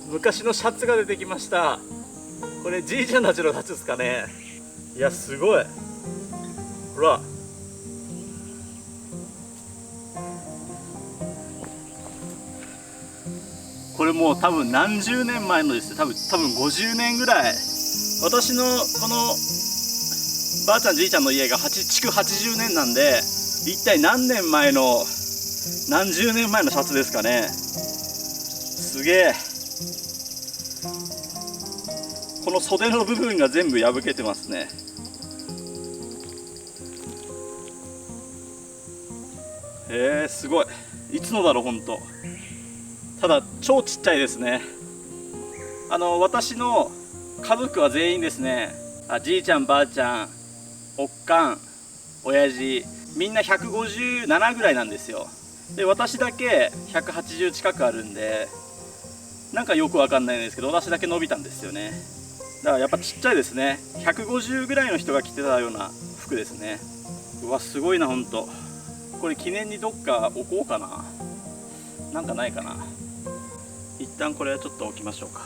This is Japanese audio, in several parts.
昔のシャツが出てきました。これじいちゃんたちのシャツですかね。いやすごい、ほらこれもう多分何十年前のですよ。多分50年ぐらい。私のこのばあちゃんじいちゃんの家が築80年なんで、一体何年前の何十年前のシャツですかね。すげえ。この袖の部分が全部破けてますね。すごい。いつのだろうほんと。ただ超ちっちゃいですね。私の家族は全員ですね、じいちゃんばあちゃんおっかん親父みんな157ぐらいなんですよ。で私だけ180近くあるんで、なんかよくわかんないんですけど、私だけ伸びたんですよね。だからやっぱちっちゃいですね。150ぐらいの人が着てたような服ですね。うわすごいなほんと。これ記念にどっか置こうかな。なんかないかな。一旦これはちょっと置きましょうか。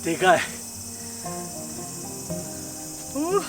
でかい。う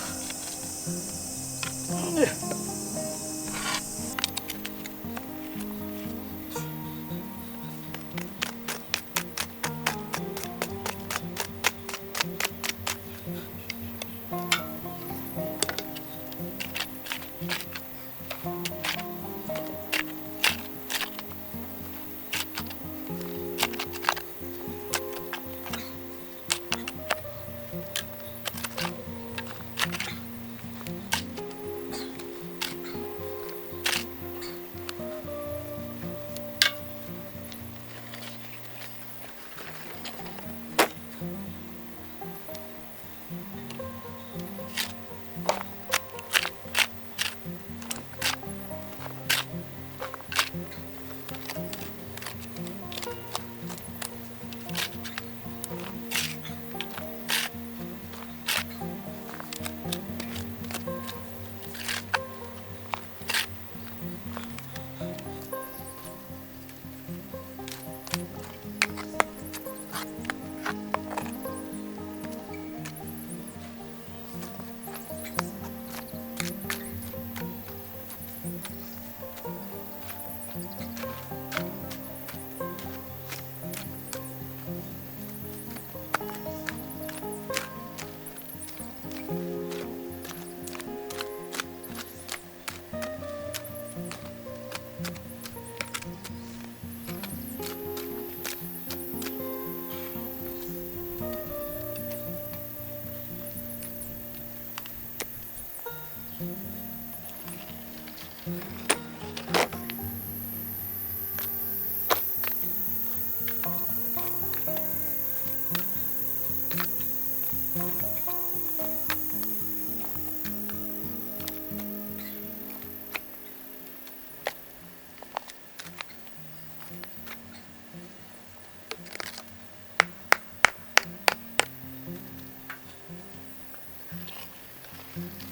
ん。